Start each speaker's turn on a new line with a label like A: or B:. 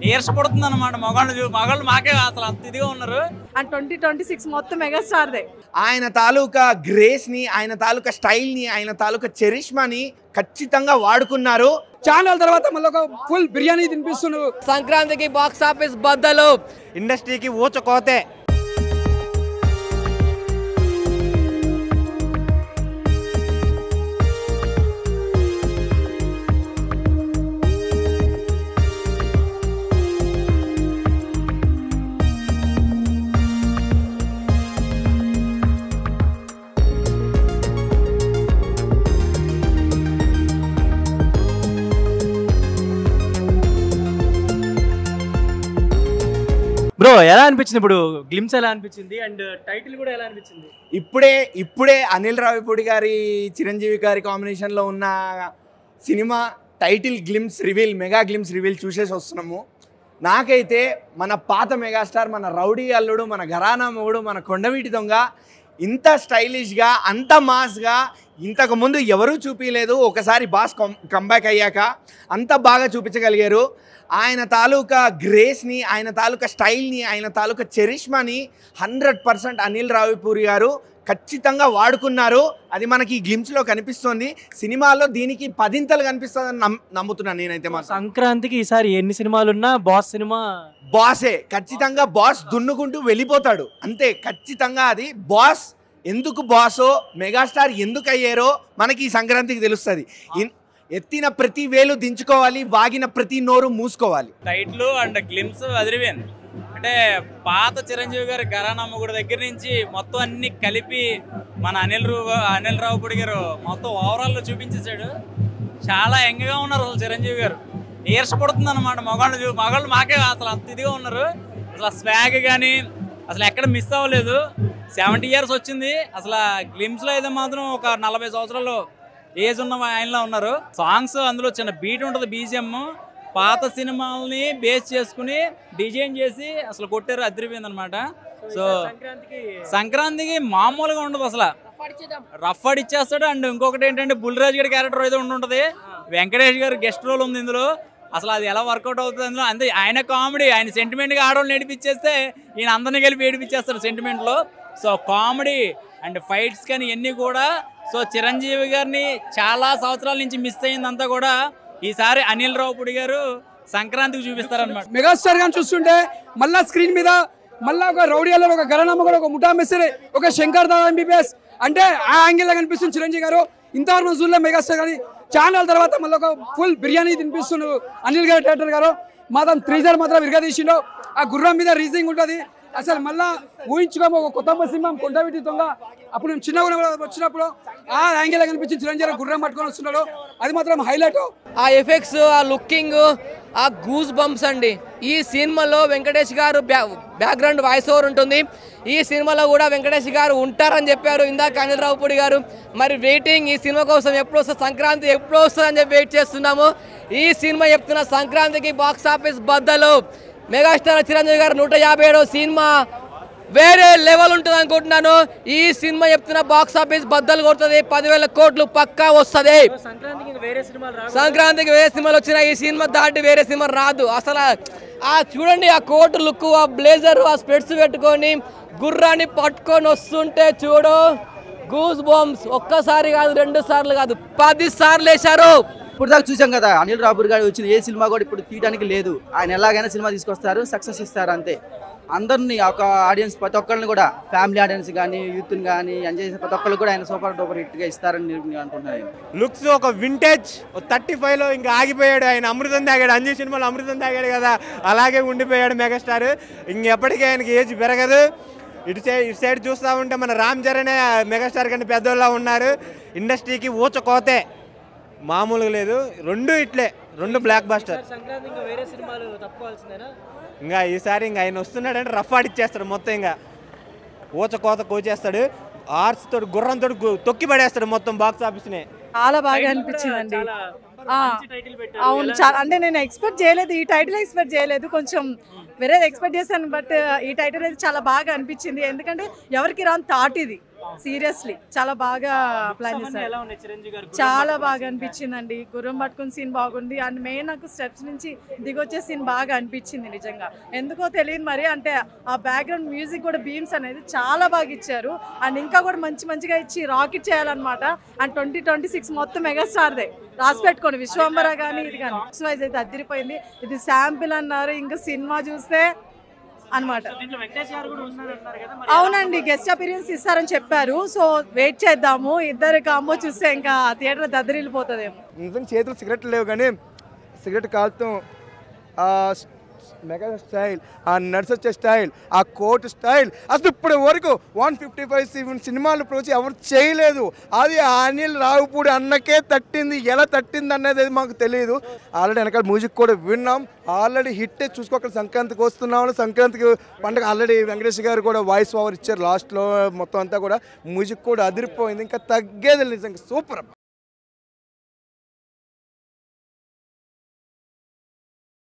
A: ఈర్షపడుతుంది అనమాట. మగాళ్ళు మాకే అసలు అంత ఇదిగా ఉన్నారు.
B: అండ్ 2026 మొత్తం మెగాస్టార్దే.
C: ఆయన తాలూకా గ్రేస్ని, ఆయన తాలూకా స్టైల్ని, ఆయన తాలూకా చరిష్మాని ఖచ్చితంగా వాడుకున్నారు.
D: ఛానల్ తర్వాత మళ్ళీ ఒక ఫుల్ బిర్యానీ తినిపిస్తున్నాడు.
E: సంక్రాంతికి బాక్స్ ఆఫీస్ బద్దలు,
F: ఇండస్ట్రీకి ఊచకోతే.
G: బ్రో ఎలా అనిపించింది ఇప్పుడు గ్లిమ్స్ ఎలా అనిపించింది అండ్ టైటిల్ కూడా ఎలా అనిపించింది?
C: ఇప్పుడే అనిల్ రావిపూడి గారి చిరంజీవి గారి కాంబినేషన్లో ఉన్న cinema title glimpse reveal, mega glimpse reveal చూసేసి వస్తున్నాము. నాకైతే మన పాత మెగాస్టార్, మన రౌడీ అల్లుడు, మన ఘరానా మొగుడు, మన కొండవీటి దొంగ ఇంత స్టైలిష్గా, అంత మాస్గా ఇంతకుముందు ఎవరూ చూపించలేదు. ఒకసారి బాస్ కంబ్యాక్ అయ్యాక అంత బాగా చూపించగలిగారు. ఆయన తాలూకా గ్రేస్ని, ఆయన తాలూకా స్టైల్ని, ఆయన తాలూకా చరిష్మాని 100% అనిల్ రావిపూడి గారు ఖచ్చితంగా వాడుకున్నారు. అది మనకి ఈ గ్లిమ్స్లో కనిపిస్తుంది. సినిమాలో దీనికి 10 కనిపిస్తుందని నమ్ముతున్నాను నేనైతే. మా
G: సంక్రాంతికి ఈసారి ఎన్ని సినిమాలున్నా బాస్ సినిమా
C: బాసే. ఖచ్చితంగా బాస్ దున్నుకుంటూ వెళ్ళిపోతాడు అంతే. ఖచ్చితంగా అది బాస్. ఎందుకు బాసో, మెగాస్టార్ ఎందుకు అయ్యారో మనకి ఈ సంక్రాంతికి తెలుస్తుంది. ఎత్తిన ప్రతి వేలు దించుకోవాలి, వాగిన ప్రతి నోరు మూసుకోవాలి.
A: టైటిల్ అండ్ గ్లిమ్స్ అదిరిపోయింది. అంటే పాత చిరంజీవి గారి ఘరానా మొగుడు దగ్గర నుంచి మొత్తం అన్ని కలిపి మన అనిల్ రావిపూడి గారు మొత్తం ఓవరాల్లో చూపించేశాడు. చాలా యంగ్గా ఉన్నారు అసలు చిరంజీవి గారు. ఈర్షపడుతుంది అనమాట. మగాళ్ళు మాకే అసలు అంత ఇదిగా ఉన్నారు. అసలు స్వాగ్ కానీ అసలు ఎక్కడ మిస్ అవ్వలేదు. 70 years వచ్చింది. అసలు గ్లిమ్స్లో అయితే మాత్రం ఒక 40 సంవత్సరాలు ఏజ్ ఉన్న ఆయనలో ఉన్నారు. సాంగ్స్ అందులో చిన్న బీట్ ఉంటుంది, బీజిఎం పాత సినిమాలని బేస్ చేసుకుని డిజైన్ చేసి అసలు కొట్టారు. అదిరిపోయింది అనమాట. సో సంక్రాంతికి మామూలుగా ఉండదు, అసలు రఫ్ ఇచ్చేస్తాడు. అండ్ ఇంకొకటి ఏంటంటే బుల్రాజ్ గారి క్యారెక్టర్ అయితే ఉంటుంది. వెంకటేష్ గారు గెస్ట్ రోల్ ఉంది ఇందులో. అసలు అది ఎలా వర్కౌట్ అవుతుంది అందులో. అంతే ఆయన కామెడీ, ఆయన సెంటిమెంట్గా ఆడవాళ్ళు ఏడిపించేస్తే ఈయన అందరినీ కలిపి ఏడిపించేస్తారు సెంటిమెంట్లో. సో కామెడీ అండ్ ఫైట్స్ కానీ ఇవన్నీ కూడా సో చిరంజీవి గారిని చాలా సంవత్సరాల నుంచి మిస్ అయిందంతా కూడా ఈసారి అనిల్ రావిపూడి గారు సంక్రాంతికి చూపిస్తారనమాట.
D: మెగాస్టార్ గాని చూస్తుంటే మళ్ళా స్క్రీన్ మీద మళ్ళా ఒక రౌడీ అల్లుడు, ఒక ఘరానా మొగుడు, ఒక ముఠా మెస్సరి, ఒక శంకర్ దాదా ఎంబీబీఎస్ అంటే ఆ యాంగిల్ లో కనిపిస్తుంది చిరంజీవి గారు. ఇంతవరకు చూడలే మెగాస్టార్ గాని. ఛానల్ తర్వాత మళ్ళీ ఒక ఫుల్ బిర్యానీ తినిపిస్తున్నాడు అనిల్ గారి డైరెక్టర్ గారు. మాత్రం త్రీజర్ మాత్రం విరగదీసిండు. ఆ గుర్రం మీద రీజింగ్ ఉంటుంది. అసలు మళ్ళా ఊహించుకోము ఒక కొత్త సినిమా కొండవీటి దొంగ. అప్పుడు మేము చిన్నగా వచ్చినప్పుడు ఆ యాంగిల్ కనిపించి చిరంజీవి గుర్రం పట్టుకొని వస్తున్నాడు. అది మాత్రం హైలైట్.
E: ఆ ఎఫెక్ట్స్, ఆ లుకింగ్, ఆ గూస్ బంప్స్ అండి. ఈ సినిమాలో వెంకటేష్ గారు బ్యాక్గ్రౌండ్ వాయిస్ ఓవర్ ఉంటుంది. ఈ సినిమాలో కూడా వెంకటేష్ గారు ఉంటారని చెప్పారు ఇందాక అనిల్ రావిపూడి గారు. మరి వెయిటింగ్ ఈ సినిమా కోసం ఎప్పుడు వస్తుంది, సంక్రాంతి ఎప్పుడు వస్తుంది అని చెప్పి వెయిట్ చేస్తున్నాము. ఈ సినిమా చెప్తున్న సంక్రాంతికి బాక్స్ ఆఫీస్ బద్దలు. మెగాస్టార్ చిరంజీవి గారు 157వ సినిమా వేరే లెవెల్ ఉంటుంది అనుకుంటున్నాను. ఈ సినిమా చెప్తున్న బాక్స్ ఆఫీస్ బద్దలు కొడుతుంది. 10,000 కోట్లు పక్కా వస్తుంది. సంక్రాంతికి వేరే సినిమాలు వచ్చినా ఈ సినిమా దాటి వేరే సినిమా రాదు. అసలు ఆ చూడండి, ఆ కోట్ లుక్, ఆ బ్లేజర్, ఆ స్పెట్స్ పెట్టుకొని గుర్రాన్ని పట్టుకొని వస్తుంటే చూడు, గూస్ బంప్స్. ఒక్కసారి కాదు, 2 సార్లు కాదు, 10 సార్లు వేశారు.
H: ఇప్పుడు దాకా చూసాం కదా, అనిల్ రావిపూడి గారు వచ్చిన ఏ సినిమా కూడా ఇప్పుడు తీయడానికి లేదు. ఆయన ఎలాగైనా సినిమా తీసుకొస్తారు, సక్సెస్ ఇస్తారు అంతే. అందరినీ ఒక ఆడియన్స్ ప్రతి ఒక్కరిని కూడా, ఫ్యామిలీ ఆడియన్స్ కానీ, యూత్ని కానీ ఎంజాయ్ చేసే ప్రతి ఒక్కరు కూడా ఆయన సూపర్ డూపర్ హిట్గా ఇస్తారని నేను అనుకుంటున్నాను.
F: లుక్స్ ఒక వింటేజ్ 35లో ఇంకా ఆగిపోయాడు. ఆయన అమృతం తాగాడు, అంజీ సినిమాలో అమృతం తాగాడు కదా, అలాగే ఉండిపోయాడు మెగాస్టార్. ఇంకెప్పటికీ ఆయనకి ఏజ్ పెరగదు. ఇటు సైడ్ చూస్తూ ఉంటే మన రామ్ చరణ్ మెగాస్టార్ కంటే పెద్దోళ్ళ ఉన్నారు. ఇండస్ట్రీకి ఊచకోతే మామూలుగా లేదు. 2 ఇట్లే, 2 బ్లాక్ బస్టర్. ఇంకా ఈసారి ఇంకా ఆయన వస్తున్నాడంటే రఫ్ ఆడిచ్చేస్తాడు మొత్తం. ఇంకా ఊచకోత కోచేస్తాడు. ఆర్స్ తోడు గుర్రంతో తొక్కి పడేస్తాడు మొత్తం బాక్స్ ఆఫీస్ని.
B: చాలా బాగా అనిపించిందండి. అవును, చాలా. అంటే నేను ఎక్స్పెక్ట్ చేయలేదు, ఈ టైటిల్ ఎక్స్పెక్ట్ చేయలేదు. కొంచెం వేరేది ఎక్స్పెక్ట్ చేశాను. బట్ ఈ టైటిల్ అయితే చాలా బాగా అనిపించింది. ఎందుకంటే ఎవరికి రాని థాట్ ఇది. సీరియస్లీ చాలా బాగా ప్లాన్ చేశారు. చాలా బాగా అనిపించిందండి. గుర్రం పట్టుకుని సీన్ బాగుంది అండ్ మెయిన్ నాకు స్టెప్స్ నుంచి దిగొచ్చే సీన్ బాగా అనిపించింది నిజంగా. ఎందుకో తెలియదు మరి, అంటే ఆ బ్యాక్గ్రౌండ్ మ్యూజిక్ కూడా బీమ్స్ అనేది చాలా బాగా ఇచ్చారు అండ్ ఇంకా కూడా మంచిగా ఇచ్చి రాకెట్ చేయాలన్నమాట. అండ్ 2026 మొత్తం మెగాస్టార్దే, రాసి పెట్టుకోండి. విశ్వంబర కానీ ఇది కానీ వైజ్ అయితే అదిరిపోయింది. ఇది శాంపిల్ అన్నారు, ఇంకా సినిమా చూస్తే అనమాట. అవునండి, గెస్ట్ అపీరియన్స్ ఇస్తారని చెప్పారు. సో వెయిట్ చేద్దాము. ఇద్దరు కాంబో చూస్తే ఇంకా థియేటర్ దద్దరిల్లిపోతుందేమో.
C: నిజంగా చేతులు సిగరెట్లు లేవు కానీ సిగరెట్ కాలుతాం. మెగా స్టైల్, ఆ నడిచొచ్చే స్టైల్, ఆ కోట్ స్టైల్ అసలు ఇప్పటి వరకు 155 సినిమాలు అప్రోచ్ ఎవరు చేయలేదు. అది అనిల్ రావిపూడి అన్నకే తట్టింది. ఎలా తట్టింది అనేది మాకు తెలియదు. ఆల్రెడీ వెనకాల మ్యూజిక్ కూడా విన్నాం. ఆల్రెడీ హిట్ చూసుకోక సంక్రాంతికి వస్తున్నాం. సంక్రాంతికి పండుగ ఆల్రెడీ వెంకటేష్ గారు కూడా వాయిస్ ఓవర్ ఇచ్చారు లాస్ట్లో. మొత్తం అంతా కూడా మ్యూజిక్ కూడా అదిరిపోయింది. ఇంకా తగ్గేది నిజంగా సూపర్.